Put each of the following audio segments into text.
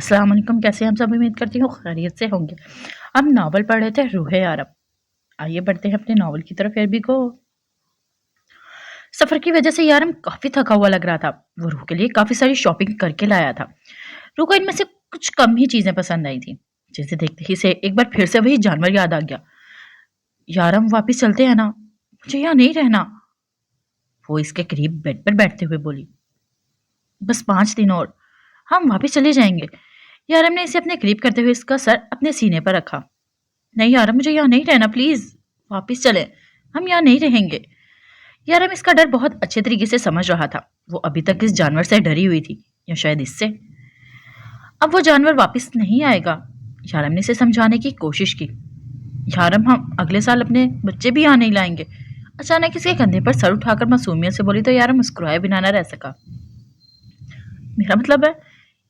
अस्सलाम वालेकुम। कैसे हैं हम सब? उम्मीद करती हूँ खैरियत से होंगे। हम नावल पढ़ रहे थे रूहे अरब। आइए बढ़ते हैं अपने नावल की तरफ। भी को सफर की वजह से यारम काफी थका हुआ लग रहा था। वो रूह के लिए काफी सारी शॉपिंग करके लाया था। रूह को इनमें से कुछ कम ही चीजें पसंद आई थी, जिसे देखते ही से एक बार फिर से वही जानवर याद आ गया। यारम वापिस चलते हैं ना, मुझे यहाँ नहीं रहना। वो इसके करीब बेड पर बैठते हुए बोली। बस 5 दिन और हम वापिस चले जाएंगे। यारम ने इसे अपने करीब करते हुए इसका सर अपने सीने पर रखा। नहीं यारम, मुझे यहाँ नहीं रहना, प्लीज वापिस चले, हम यहाँ नहीं रहेंगे। यारम इसका डर बहुत अच्छे तरीके से समझ रहा था। वो अभी तक इस जानवर से डरी हुई थी, या शायद इससे। अब वो जानवर वापस नहीं आएगा। यारम ने इसे समझाने की कोशिश की। यारम, हम अगले साल अपने बच्चे भी यहाँ नहीं लाएंगे। अचानक इसके कंधे पर सर उठाकर मासूमियत से बोली तो यारम मुस्कुराए बिना न रह सका। मेरा मतलब है,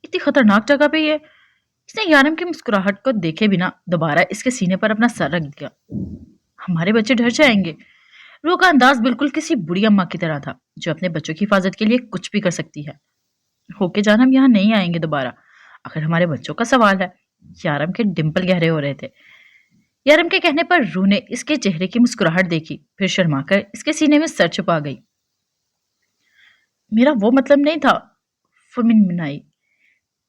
इतनी खतरनाक जगह पे ये। इसने यारम की मुस्कुराहट को देखे बिना दोबारा इसके सीने पर अपना सर रख दिया। हमारे बच्चे डर जाएंगे। रूह का अंदाज बिल्कुल किसी बुरी अम्मा की तरह था, जो अपने बच्चों की हिफाजत के लिए कुछ भी कर सकती है। होके जान, हम यहाँ नहीं आएंगे दोबारा, अगर हमारे बच्चों का सवाल है। यारम के डिंपल गहरे हो रहे थे। यारम के कहने पर रूह ने इसके चेहरे की मुस्कुराहट देखी, फिर शर्माकर इसके सीने में सर छुपा गई। मेरा वो मतलब नहीं था, फुमिन मिनाई।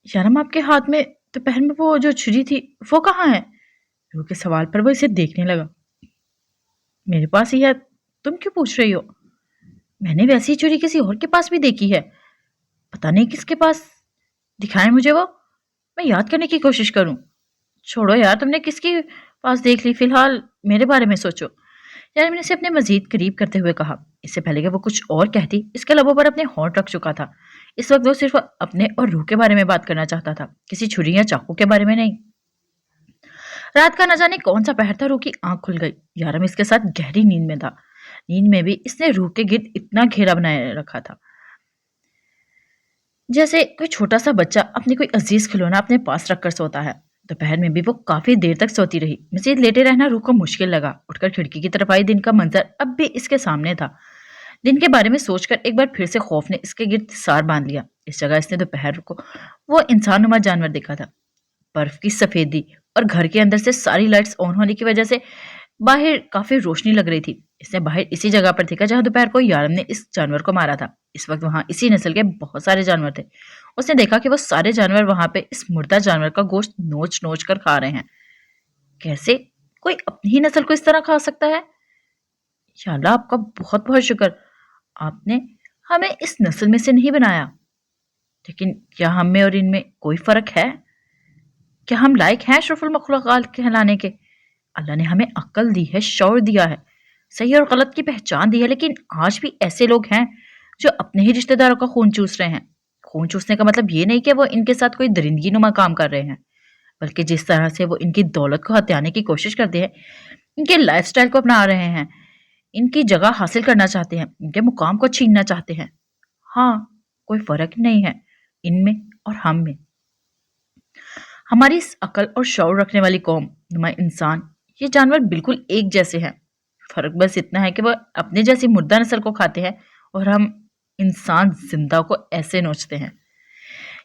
यारम, आपके हाथ में दोपहर में वो जो छुरी थी, वो कहाँ है? रूह के सवाल पर वो इसे देखने लगा। मेरे पास ही है, तुम क्यों पूछ रही हो? मैंने वैसी छुरी किसी और के पास भी देखी है, पता नहीं किसके पास। दिखाएं मुझे वो, मैं याद करने की कोशिश करूं। छोड़ो यार, तुमने किसके पास देख ली, फिलहाल मेरे बारे में सोचो। यार, मैंने इसे अपने मजीद करीब करते हुए कहा। इससे पहले कि वो कुछ और कहती, इसके लबों पर अपने होंठ रख चुका था। इस वक्त वो सिर्फ अपने और रूह के बारे में बात करना चाहता था, किसी छुरी या चाकू के बारे में नहीं। रात का न जाने कौन सा पहर था, रूह की आंख खुल गई। यारम इसके साथ गहरी नींद में था। नींद में भी इसने रूह के गिर्द इतना घेरा बनाए रखा था, जैसे कोई छोटा सा बच्चा अपनी कोई अजीज खिलौना अपने पास रखकर सोता है। दोपहर में भी वो काफी देर तक सोती रही। मजीद लेटे रहना रूह को मुश्किल लगा। उठकर खिड़की की तरफ आई। दिन का मंजर अब भी इसके सामने था। दिन के बारे में सोचकर एक बार फिर से खौफ ने इसके गिर्द सार बांध लिया। इस जगह इसने दोपहर को वो इंसानुमा जानवर देखा था। बर्फ की सफेदी और घर के अंदर से सारी लाइट्स ऑन होने की वजह से बाहर काफी रोशनी लग रही थी। इसने बाहर इसी जगह पर देखा जहां दोपहर को यारम ने इस जानवर को मारा था। इस वक्त वहां इसी नस्ल के बहुत सारे जानवर थे। उसने देखा कि वो सारे जानवर वहां पे इस मुर्दा जानवर का गोश्त नोच नोच कर खा रहे हैं। कैसे कोई अपनी ही नस्ल को इस तरह खा सकता है? या अल्लाह, आपका बहुत बहुत शुक्र, आपने हमें इस नस्ल में से नहीं बनाया। लेकिन क्या हम में और इनमें कोई फर्क है? क्या हम लायक हैं अशरफुल मखलूकात कहलाने के? अल्लाह ने हमें अक्ल दी है, शौर दिया है, सही और गलत की पहचान दी है, लेकिन आज भी ऐसे लोग हैं जो अपने ही रिश्तेदारों का खून चूस रहे हैं। खून चूसने का मतलब ये नहीं कि वो इनके साथ कोई दरिंदगी नुमा काम कर रहे हैं, बल्कि जिस तरह से वो इनकी दौलत को हथियाने की कोशिश करते हैं, इनके लाइफस्टाइल को अपना रहे हैं, इनकी जगह हासिल करना चाहते हैं, इनके मुकाम को छीनना चाहते हैं। हाँ, कोई फर्क नहीं है इनमें और हम में। हमारी इस अकल और शौर रखने वाली कौम नुमा इंसान, ये जानवर बिल्कुल एक जैसे हैं। फर्क बस इतना है कि वह अपने जैसी मुर्दा नस्ल को खाते हैं और हम इंसान जिंदा को ऐसे नोचते हैं।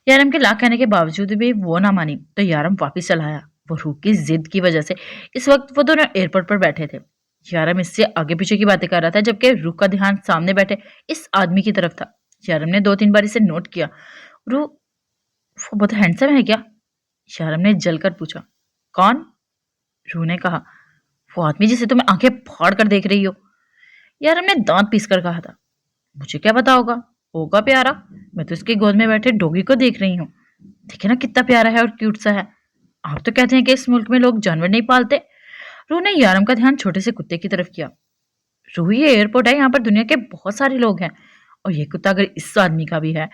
यारम के लाख कहने के बावजूद भी वो ना मानी तो यारम वापिस चला आया। वो रूह की जिद की वजह से इस वक्त वो दोनों एयरपोर्ट पर बैठे थे। यारम इससे आगे पीछे की बातें कर रहा था, जबकि रूह का ध्यान सामने बैठे इस आदमी की तरफ था। यारम ने 2-3 बार इसे नोट किया। रूह, वो बहुत हैंडसम है क्या? यारम ने जलकर पूछा। कौन? रूह ने कहा। वो आदमी जिसे तुम्हें आंखें फाड़ कर देख रही हो। यारम ने दांत पीस कर कहा था। मुझे क्या पता होगा, होगा प्यारा। मैं तो इसकी गोद में बैठे डॉगी को देख रही हूँ। देखे ना कितना प्यारा है और क्यूट सा है। आप तो कहते हैं कि इस मुल्क में लोग जानवर नहीं पालते। रूह ने यारम का ध्यान छोटे से कुत्ते की तरफ किया। रूह, ये एयरपोर्ट है, यहाँ पर दुनिया के बहुत सारे लोग हैं, और ये कुत्ता अगर इस आदमी का भी है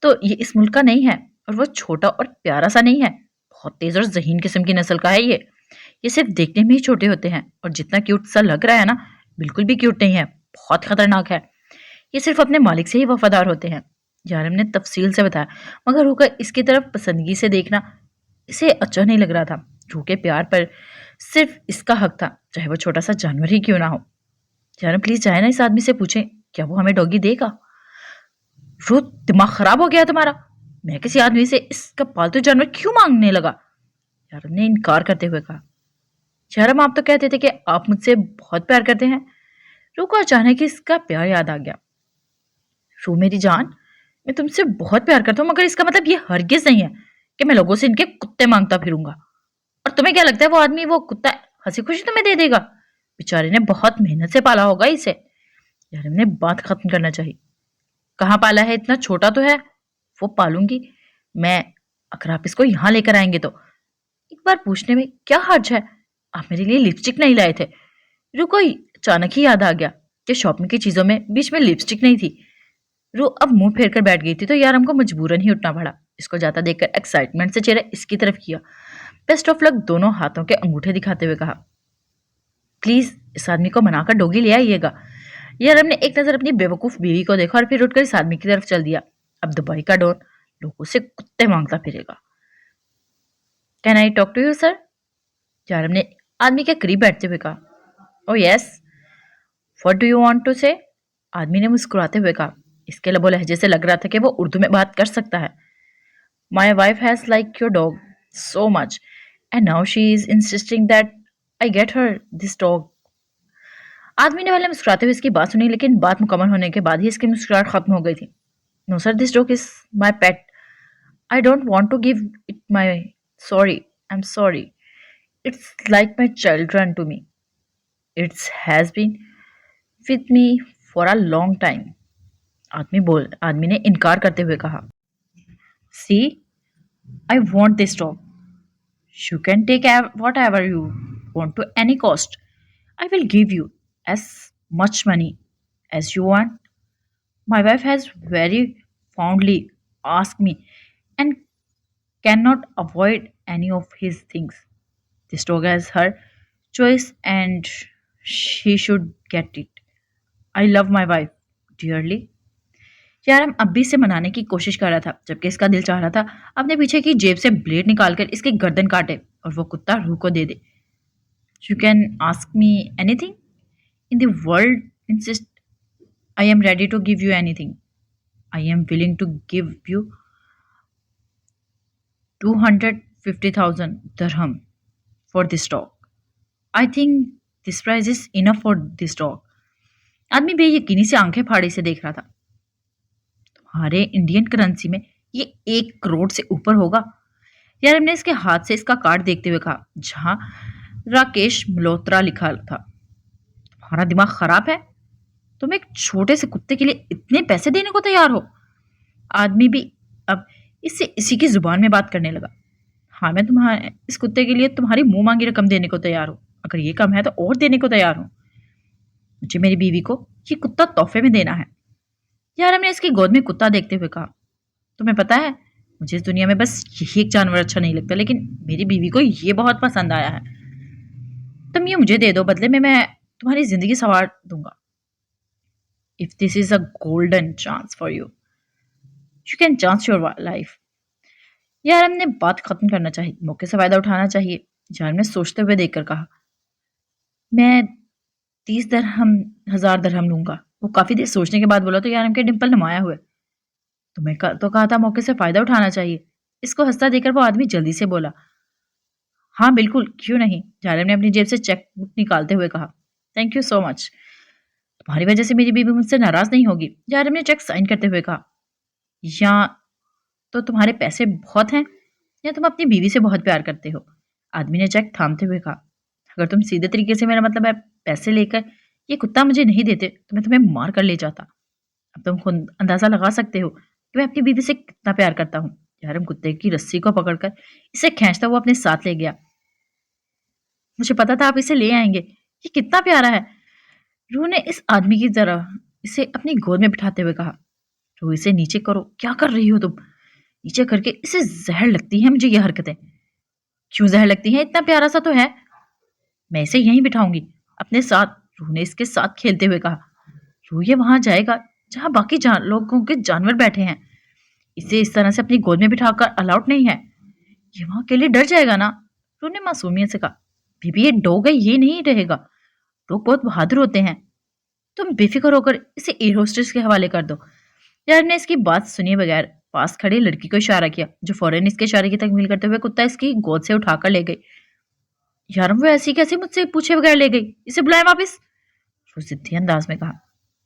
तो ये इस मुल्क का नहीं है। और वो छोटा और प्यारा सा नहीं है, बहुत तेज और जहीन किस्म की नस्ल का है ये सिर्फ देखने में ही छोटे होते हैं, और जितना क्यूट सा लग रहा है ना, बिल्कुल भी क्यूट नहीं है, बहुत खतरनाक है। ये सिर्फ अपने मालिक से ही वफादार होते हैं। यारम ने तफसील से बताया, मगर रूह का इसकी तरफ पसंदगी से देखना इसे अच्छा नहीं लग रहा था। रूह के प्यार पर सिर्फ इसका हक था, चाहे वो छोटा सा जानवर ही क्यों ना हो। यारम, प्लीज जाए ना, इस आदमी से पूछें क्या वो हमें डॉगी देगा। रूह, दिमाग खराब हो गया तुम्हारा? मैं किसी आदमी से इसका पालतू जानवर क्यों मांगने लगा? यारम ने इनकार करते हुए कहा। यारम, आप तो कहते थे कि आप मुझसे बहुत प्यार करते हैं। रू को अचानक ही इसका प्यार याद आ गया। रू मेरी जान, मैं तुमसे बहुत प्यार करता हूँ, मगर इसका मतलब ये हरगिज नहीं है कि मैं लोगों से इनके कुत्ते मांगता फिरूंगा। और तुम्हें क्या लगता है वो आदमी वो कुत्ता हंसी खुशी तुम्हें दे देगा? बेचारे ने बहुत मेहनत से पाला होगा इसे। यार हमने बात खत्म करना चाहिए। कहाँ पाला है? इतना छोटा तो है। वो पालूंगी मैं, अगर आप इसको यहाँ लेकर आएंगे तो। एक बार पूछने में क्या हर्ज है? आप मेरे लिए लिपस्टिक नहीं लाए थे। रुको, अचानक ही याद आ गया कि शॉपिंग की चीजों में बीच में लिपस्टिक नहीं थी। रू अब मुंह फेर कर बैठ गई थी, तो यार हमको मजबूरन ही उठना पड़ा। इसको जाता देखकर एक्साइटमेंट से चेहरा इसकी तरफ किया। बेस्ट ऑफ लक दोनों हाथों के अंगूठे दिखाते हुए कहा, प्लीज इस आदमी को मनाकर डोगी ले आइएगा। यार हमने एक नजर अपनी बेवकूफ बीवी को देखा और फिर उठकर इस आदमी की तरफ चल दिया। अब दुबई का डॉन लोगों से कुत्ते मांगता फिरेगा। Can I talk to you sir? यार हमने आदमी के करीब बैठते हुए कहा। Oh yes, what do you want to say? आदमी ने मुस्कुराते हुए कहा। इसके लबो लहजे से लग रहा था कि वो उर्दू में बात कर सकता है। My wife has like your dog so much and now she is insisting that I get her this dog. आदमी ने पहले मुस्कुराते हुए इसकी बात सुनी, लेकिन बात मुकम्मल होने के बाद ही इसकी मुस्कुराहट खत्म हो गई थी। No sir, this dog is my pet. I don't want to give it my sorry, I am sorry, it's like my children to me, it's has been with me for a long time. आदमी ने इनकार करते हुए कहा, see I want this dog, you can take whatever you want to any cost. I will give you as much money as you want. My wife has very fondly asked me and cannot avoid any of his things. This dog has her choice and she should get it. I love my wife dearly. यार हम अब भी इसे मनाने की कोशिश कर रहा था, जबकि इसका दिल चाह रहा था अपने पीछे की जेब से ब्लेड निकालकर इसकी गर्दन काटे और वो कुत्ता रूह को दे दे। You can ask me anything in the world, insist I am ready to give you anything. I am willing to give you 250,000 dirham for this dog. I think this price is enough for this dog. आदमी बेयकीनी से आंखें फाड़े से देख रहा था। तुम्हारे Indian currency में ये 1 करोड़ से ऊपर होगा। यार हमने इसके हाथ से इसका कार्ड देखते हुए कहा, जहां राकेश मल्होत्रा लिखा था। तुम्हारा दिमाग खराब है? तुम एक छोटे से कुत्ते के लिए इतने पैसे देने को तैयार हो? आदमी भी अब इससे इसी की जुबान में बात करने लगा। हाँ, मैं तुम्हारे इस कुत्ते के लिए तुम्हारी मुंह मांगी रकम देने को तैयार हूँ। अगर ये कम है तो और देने को तैयार हूँ। मुझे मेरी बीवी को ये कुत्ता तोहफे में देना है। यार हमने इसकी गोद में कुत्ता देखते हुए कहा, तुम्हें पता है मुझे इस दुनिया में बस यही एक जानवर अच्छा नहीं लगता, लेकिन मेरी बीवी को ये बहुत पसंद आया है। तुम ये मुझे दे दो, बदले में मैं तुम्हारी जिंदगी संवार दूंगा। If this is a golden chance for you, you can chance your life. यार हमने बात खत्म करना चाहिए, मौके से फायदा उठाना चाहिए। यार ने सोचते हुए देखकर कहा, मैं 30,000 दरहम लूंगा। वो काफी देर सोचने के बाद बोला तो यार के डिंपल नुमाया हुए। तुम्हें तो कहा था मौके से फायदा उठाना चाहिए। इसको हंसता देकर वो आदमी जल्दी से बोला, हाँ बिल्कुल, क्यों नहीं। जालिम ने अपनी जेब से चेक बुक निकालते हुए कहा, थैंक यू सो मच। तुम्हारी वजह से मेरी बीवी मुझसे नाराज नहीं होगी। जालिम ने चेक साइन करते हुए कहा, या तो तुम्हारे पैसे बहुत हैं या तुम अपनी बीवी से बहुत प्यार करते हो। आदमी ने चेक थामते हुए कहा, अगर तुम सीधे तरीके से, मेरा मतलब है पैसे लेकर ये कुत्ता मुझे नहीं देते तो मैं तुम्हें मार कर ले जाता। अब तुम खुद अंदाजा लगा सकते हो कि मैं अपनी बीवी से कितना प्यार करता हूँ। यार हम कुत्ते की रस्सी को पकड़कर इसे खींचता हुआ अपने साथ ले गया। मुझे पता था आप इसे ले आएंगे, ये कितना प्यारा है। रूह ने इस आदमी की तरह इसे अपनी गोद में बिठाते हुए कहा, रूह इसे नीचे करो, क्या कर रही हो तुम? नीचे करके इसे जहर लगती है मुझे ये हरकतें। क्यों जहर लगती है? इतना प्यारा सा तो है। मैं इसे यहीं बिठाऊंगी अपने साथ, रूह ने इसके साथ खेलते हुए कहा। रूह ये वहां जाएगा जहां बाकी लोगों के जानवर बैठे हैं। इसे इस तरह से अपनी गोद में बिठाकर अलाउड नहीं है। ये वहां अकेले डर जाएगा ना। रूह ने मासूमियत से कहा, बीबी ये डॉग है, ये नहीं रहेगा। लोग बहुत बहादुर होते हैं, तुम बेफिक्र होकर इसे एयर होस्टेस के हवाले कर दो। यार ने इसकी बात सुनिए बगैर पास खड़ी लड़की को इशारा किया, जो फौरन इसके इशारे की तकमील करते हुए कुत्ता इसकी गोद से उठाकर ले गई। यार वो ऐसी कैसे मुझसे पूछे बगैर ले गई? इसे बुलाए वापस। वो जिद्दी अंदाज में कहा।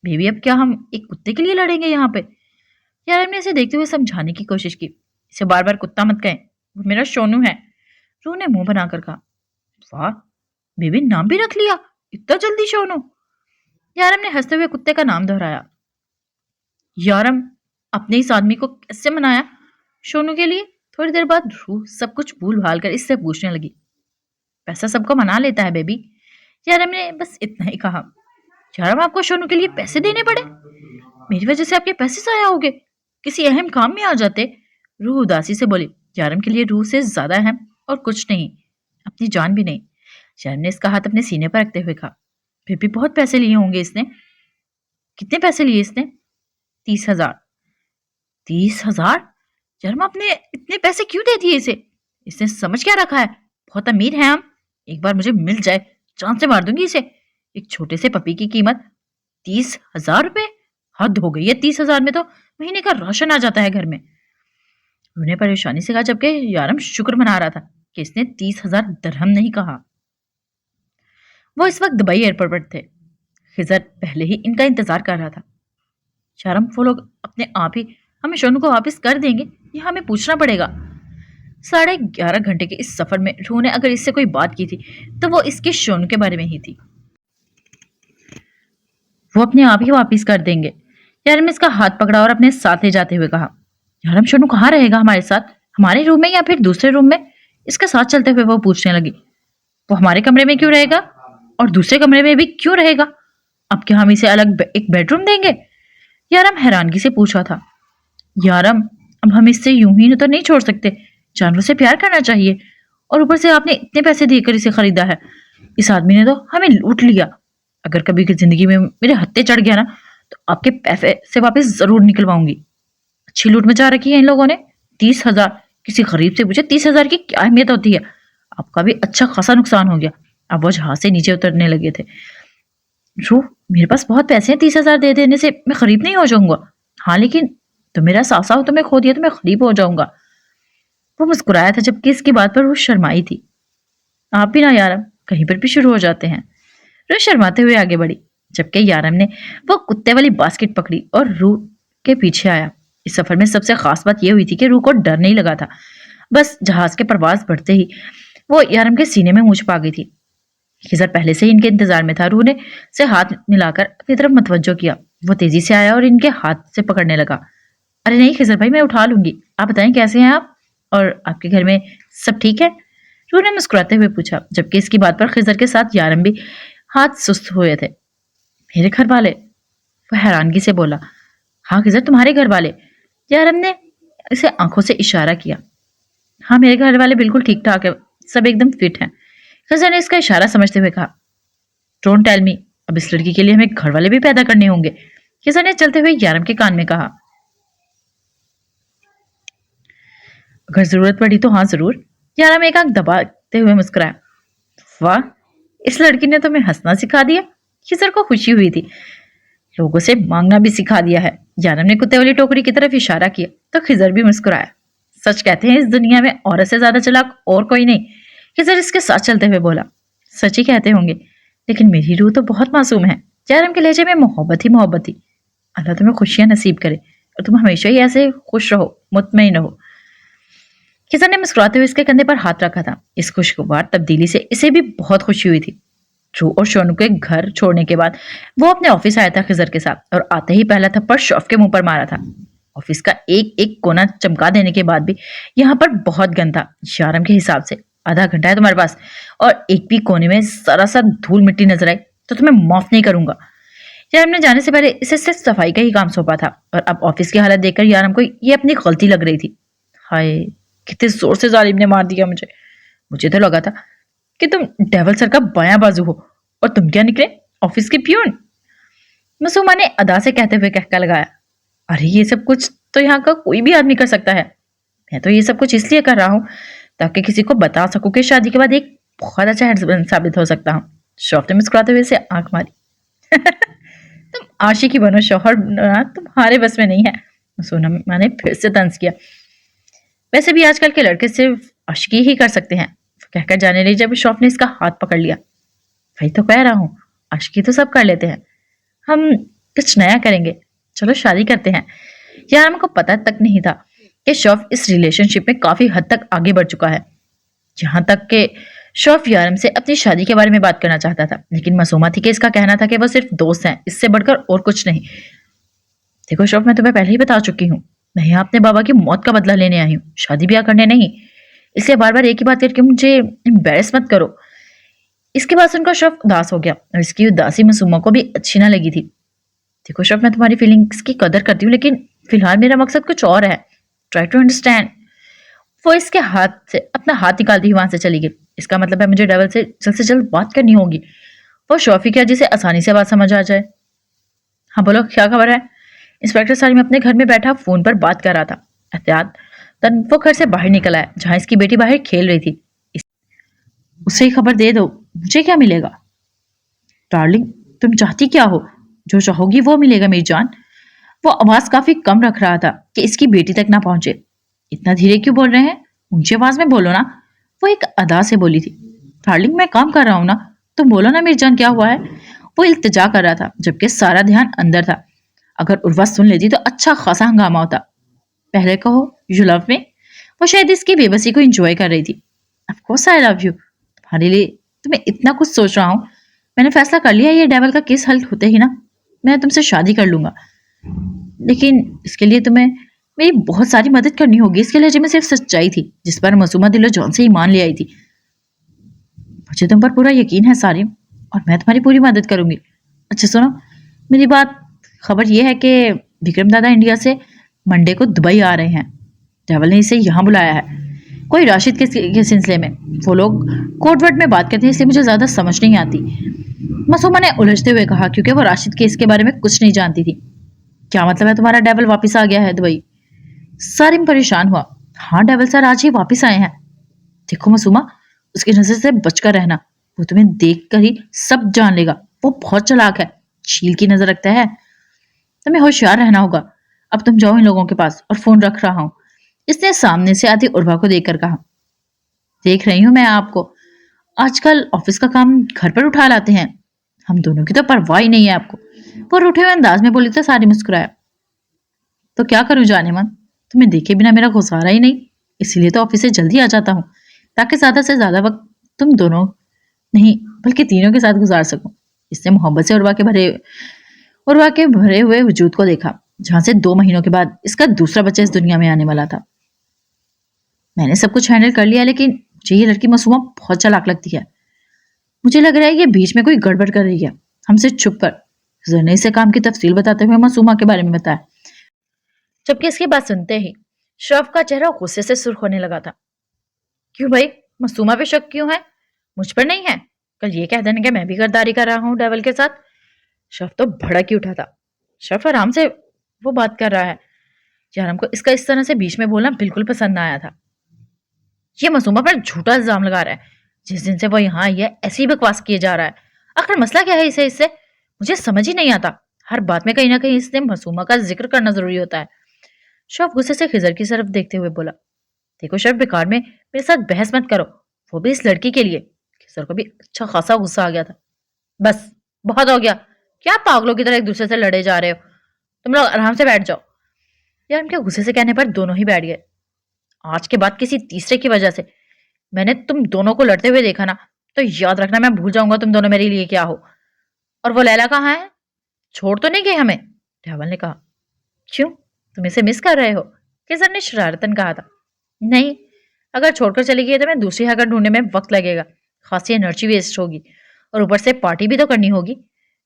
बेबी अब क्या हम एक कुत्ते के लिए लड़ेंगे यहाँ पे? यार हमने इसे देखते हुए समझाने की कोशिश की। इसे बार बार कुत्ता मत कहें, वो मेरा सोनू है। रूह ने मुंह बनाकर कहा। वाह, बेबी नाम भी रख लिया इतना जल्दी सोनू? यारम ने हंसते हुए कुत्ते का नाम दोहराया। यारम अपने इस आदमी को कैसे मनाया सोनू के लिए? थोड़ी देर बाद रूह सब कुछ भूल भाल कर इससे पूछने लगी। पैसा सबको मना लेता है बेबी। यारम ने बस इतना ही कहा। यारम आपको सोनू के लिए पैसे देने पड़े? मेरी वजह से आपके पैसे जाया हो गए? किसी अहम काम में आ जाते। रूह उदासी से बोली। यारम के लिए रूह से ज्यादा अहम और कुछ नहीं, अपनी जान भी नहीं। यारम ने इसका हाथ अपने सीने पर रखते हुए कहा। फिर भी बहुत पैसे लिए होंगे इसने। कितने पैसे लिए इसने? 30,000। 30,000? यार आपने इतने पैसे क्यों दे दिए इसे? इसने समझ क्या रखा है बहुत अमीर है हम? एक बार मुझे मिल जाए जान से मार दूंगी इसे। एक छोटे से पपी की कीमत 30,000 रुपए? हद हो गई है। 30,000 में तो महीने का राशन आ जाता है घर में। उन्हें परेशानी से कहा, जबकि यारम शुक्र मना रहा था कि इसने 30,000 दरहम नहीं कहा। वो इस वक्त दुबई एयरपोर्ट पर थे। खिजर पहले ही इनका इंतजार कर रहा था। यारम वो लोग अपने आप ही हमें सोनू को वापस कर देंगे या हमें पूछना पड़ेगा? 11.5 घंटे के इस सफर में रूह ने अगर इससे कोई बात की थी तो वो इसके सोनू के बारे में ही थी। वो अपने आप ही वापस कर देंगे। यारम ने इसका हाथ पकड़ा और अपने साथ ले जाते हुए कहा। यारम सोनू कहाँ रहेगा हमारे साथ? हमारे रूम में या फिर दूसरे रूम में? इसके साथ चलते हुए वो पूछने लगी। वो हमारे कमरे में क्यों रहेगा और दूसरे कमरे में भी क्यों रहेगा? अब क्या हम इसे अलग एक बेडरूम देंगे? यारम हैरानगी से पूछा था। यारम अब हम इससे यूं ही तो नहीं छोड़ सकते। जानवर से प्यार करना चाहिए। और ऊपर से आपने इतने पैसे देकर इसे खरीदा है। इस आदमी ने तो हमें लूट लिया। अगर कभी की जिंदगी में मेरे हत्थे चढ़ गया ना तो आपके पैसे से वापस जरूर निकलवाऊंगी। अच्छी लूट मचा रखी है इन लोगों ने। 30,000 किसी गरीब से पूछे 30,000 की क्या अहमियत होती है? आपका भी अच्छा खासा नुकसान हो गया। अब वो जहाज से नीचे उतरने लगे थे। रूह मेरे पास बहुत पैसे हैं, 30,000 दे देने से मैं गरीब नहीं हो जाऊंगा। हाँ लेकिन तो मेरा सासा हो, तुम्हें खो दिया तो मैं गरीब हो जाऊंगा। वो मुस्कुराया था, जबकि इसकी बात पर वो शर्माई थी। आप भी ना यारम कहीं पर भी शुरू हो जाते हैं। रूह शर्माते हुए आगे बढ़ी, जबकि यारम ने वो कुत्ते वाली बास्केट पकड़ी और रूह के पीछे आया। इस सफर में सबसे खास बात यह हुई थी कि रूह को डर नहीं लगा था। बस जहाज के परवाज बढ़ते ही वो यारम के सीने में मुंह छुपा गई थी। खिजर पहले से ही इनके इंतजार में था। रूह ने से हाथ मिलाकर अपनी तरफ मुतवज्जो किया। वो तेजी से आया और इनके हाथ से पकड़ने लगा। अरे नहीं खिजर भाई, मैं उठा लूंगी। आप बताएं कैसे हैं आप और आपके घर में सब ठीक है? रूह ने मुस्कुराते हुए पूछा, जबकि इसकी बात पर खिजर के साथ यारम भी हाथ सुस्त हुए थे। मेरे घर वाले? वो हैरानगी से बोला। हाँ खिजर, तुम्हारे घर वाले। यारम ने इसे आंखों से इशारा किया। हाँ मेरे घर वाले बिल्कुल ठीक ठाक है, सब एकदम फिट हैं। खिजर ने इसका इशारा समझते हुए कहा। डोंट टेल मी, अब इस लड़की के लिए हमें घर वाले भी पैदा करने होंगे। खिजर ने चलते हुए यारम के कान में कहा। अगर जरूरत पड़ी तो हाँ जरूर। यारम एक आंख दबाते हुए मुस्कुराया। वाह, इस लड़की ने तुम्हें हंसना सिखा दिया। खिजर को खुशी हुई थी। लोगों से मांगना भी सिखा दिया है। यारम ने कुत्ते वाली टोकरी की तरफ इशारा किया तो खिजर भी मुस्कुराया। सच कहते हैं इस दुनिया में औरत से ज्यादा चालाक और कोई नहीं। खिजर इसके साथ चलते हुए बोला। सच ही कहते होंगे, लेकिन मेरी रूह तो बहुत मासूम है। यारम के लहजे में मोहब्बत ही मोहब्बत थी। अल्लाह तुम्हें खुशियां नसीब करे और तुम हमेशा ही ऐसे खुश रहो, मुतमईन रहो। खिजर ने मुस्कुराते हुए इसके कंधे पर हाथ रखा था। इस खुशगवार तब्दीली से इसे भी बहुत खुशी हुई थी। ध्रुव और सोनू के घर छोड़ने के बाद वो अपने ऑफिस आया था खिजर के साथ, और आते ही पहला थप्पड़ शौफ के मुंह पर मारा था। ऑफिस का एक एक कोना चमका देने के बाद भी यहाँ पर बहुत गंद था। यारम के हिसाब से आधा घंटा है तुम्हारे पास और एक भी कोने में जरा सा धूल मिट्टी नजर आई तो तुम्हें माफ नहीं करूंगा। यारम ने जाने से पहले इसे सिर्फ सफाई का ही काम सौंपा था और अब ऑफिस की हालत देखकर यारम को ये अपनी गलती लग रही थी। हाय, कितने जोर से जालिम ने मार दिया मुझे। मुझे तो लगा था कि तुम डेवल सर का बायां बाजू हो और तुम क्या निकले ऑफिस के प्यून। मसूमा ने अदा से कहते हुए कहका लगाया। अरे ये सब कुछ तो यहाँ का कोई भी आदमी कर सकता है। मैं तो ये सब कुछ इसलिए कर रहा हूँ ताकि किसी को बता सकूं कि शादी के बाद एक बहुत अच्छा हस्बैंड साबित हो सकता हूँ। शौफ ने मुस्कुराते हुए से आंख मारी। तुम आशिकी बनो, शौहर तुम्हारे बस में नहीं है। सोनमा ने फिर से तंज किया। वैसे भी आजकल के लड़के सिर्फ अश्की ही कर सकते हैं, कहकर जाने लगी जब शॉफ ने इसका हाथ पकड़ लिया। वही तो कह रहा हूँ, अश्की तो सब कर लेते हैं, हम कुछ नया करेंगे, चलो शादी करते हैं। यार हमको पता तक नहीं था कि शॉफ इस रिलेशनशिप में काफी हद तक आगे बढ़ चुका है। यहाँ तक कि शॉफ यारम से अपनी शादी के बारे में बात करना चाहता था, लेकिन मासूमा थी कि इसका कहना था कि वो सिर्फ दोस्त हैं, इससे बढ़कर और कुछ नहीं। देखो शॉफ, मैं तुम्हें पहले ही बता चुकी हूँ, मैं यहाँ अपने बाबा की मौत का बदला लेने आई हूँ, शादी ब्याह करने नहीं। इसलिए बार बार एक ही बात करके मुझे एम्बेरस मत करो। इसके बाद सुनकर शॉफ उदास हो गया और इसकी उदासी मासूमा को भी अच्छी ना लगी थी। देखो शॉफ, मैं तुम्हारी फीलिंग्स की कदर करती हूँ, लेकिन फिलहाल मेरा मकसद कुछ और है। Try to understand. वो इसके हाथ से अपना हाथ निकालती हुई वहां से चली गई। इसका मतलब है मुझे डेवल से जल्द बात करनी होगी। वो शॉफी क्या जिसे आसानी से बात समझ आ जाए। हाँ बोलो, क्या खबर है? इंस्पेक्टर सालिम अपने घर में बैठा फोन पर बात कर रहा था। एहतियात तन वो घर से बाहर निकल आया जहां इसकी बेटी बाहर खेल रही थी। उसे ही खबर दे दो, मुझे क्या मिलेगा? डार्लिंग, तुम चाहती क्या हो? जो चाहोगी वो मिलेगा मेरी जान। वो आवाज काफी कम रख रहा था कि इसकी बेटी तक ना पहुंचे। इतना धीरे क्यों बोल रहे हैं? ऊंची आवाज में बोलो ना। वो एक अदा से बोली थी। डार्लिंग, मैं काम कर रहा हूं ना, तुम बोलो ना मेरी जान, क्या हुआ है? वो इल्तिजा कर रहा था जबकि सारा ध्यान अंदर था। अगर उर्वा सुन लेती तो अच्छा खासा हंगामा होता। पहले कहो यू लव मी। वो शायद इसकी बेबसी को एंजॉय कर रही थी। Of course I love you. तुम्हारे लिए तुम्हें इतना कुछ सोच रहा हूँ। मैंने फैसला कर लिया, ये डेवल का केस हल होते ही ना मैं तुमसे शादी कर लूंगा। लेकिन इसके लिए तुम्हें मेरी बहुत सारी मदद करनी होगी। इसके लहजे में सिर्फ सच्चाई थी जिस पर मासूमा दिलो जान से ईमान ले आई थी। मुझे तुम पर पूरा यकीन है सारिम, और मैं तुम्हारी पूरी मदद करूंगी। अच्छा सुनो मेरी बात, खबर यह है कि विक्रम दादा इंडिया से मंडे को दुबई आ रहे हैं। डेवल ने इसे यहाँ बुलाया है कोई राशिद के सिलसिले में। वो लोग कोडवर्ड में बात करते हैं, इसलिए मुझे ज्यादा समझ नहीं आती। मासूमा ने उलझते हुए कहा, क्योंकि वो राशिद केस के बारे में कुछ नहीं जानती थी। क्या मतलब है तुम्हारा डेवल वापस आ गया है दुबई? सारिम परेशान हुआ। हाँ डेवल सर आज ही वापस आए हैं। देखो मासूमा, उसकी नजर से बचकर रहना, वो तुम्हें देख कर ही सब जान लेगा। वो बहुत चालाक है, चील की नजर रखता है। तुम्हें होशियार रहना होगा। अब तुम जाओ इन लोगों के पास, और फोन रख रहा हूं। इसने सामने से आती उर्वा को देखकर कहा। देख रही हूं मैं आपको, आजकल ऑफिस का काम घर पर उठा लाते हैं। हम दोनों की तो परवाह ही नहीं है आपको। वो रूठे हुए अंदाज में बोली तो सारी मुस्कुराया। तो क्या करूं जाने मन, तुम्हें देखे बिना मेरा गुजारा ही नहीं। इसीलिए तो ऑफिस से जल्दी आ जाता हूँ, ताकि ज्यादा से ज्यादा वक्त तुम दोनों नहीं बल्कि तीनों के साथ गुजार सकूं। इसने मोहब्बत से उर्वा के भरे हुए वजूद को देखा, जहां से 2 महीनों के बाद इसका दूसरा बच्चा इस दुनिया में आने वाला था। मैंने सब कुछ हैंडल कर लिया, लेकिन मुझे ये लड़की मासूमा बहुत चालाक लगती है। मुझे लग रहा है ये बीच में कोई गड़बड़ कर रही है। हमसे छुप कर जरने से काम की तफसील बताते हुए मासूमा के बारे में बताया। जबकि इसकी बात सुनते ही शरफ का चेहरा गुस्से से सुर्ख होने लगा था। क्यों भाई, मासूमा पे शक क्यों है? मुझ पर नहीं है? कल ये कह देने के मैं भी गद्दारी कर रहा हूँ डेवल के साथ। शरफ तो भड़क ही उठा था। शरफ आराम से वो बात कर रहा है। यार हमको इसका इस तरह से बीच में बोलना बिल्कुल पसंद ना आया था। ये मासूमा पर झूठा इल्जाम लगा रहा है। जिस दिन से वो यहाँ आई है ऐसी ही बकवास किए जा रहा है। आखिर मसला क्या है इसे इससे? मुझे समझ ही नहीं आता। हर बात में कहीं ना कहीं इसने मासूमा का जिक्र करना जरूरी होता है। शौफ गुस्से से खिजर की तरफ देखते हुए बोला, देखो शर्फ, बेकार में मेरे साथ बहस मत करो, वो भी इस लड़की के लिए। खिजर को भी अच्छा खासा गुस्सा आ गया था। बस बहुत हो गया, क्या पागलों की तरह एक दूसरे से लड़े जा रहे हो? तुम लोग आराम से बैठ जाओ। यार उनके गुस्से से कहने पर दोनों ही बैठ गए। आज के बाद किसी तीसरे की वजह से मैंने तुम दोनों को लड़ते हुए देखा ना, तो याद रखना मैं भूल जाऊंगा तुम दोनों मेरे लिए क्या हो। और वो लैला कहाँ है? छोड़ तो नहीं गए हमें? ढावल ने कहा। क्यों, तुम इसे मिस कर रहे हो? किसर ने शरारतन कहा था। नहीं, अगर छोड़कर चली गई तो मैं दूसरी हगर ढूंढने में वक्त लगेगा, खासी एनर्जी वेस्ट होगी, और ऊपर से पार्टी भी तो करनी होगी,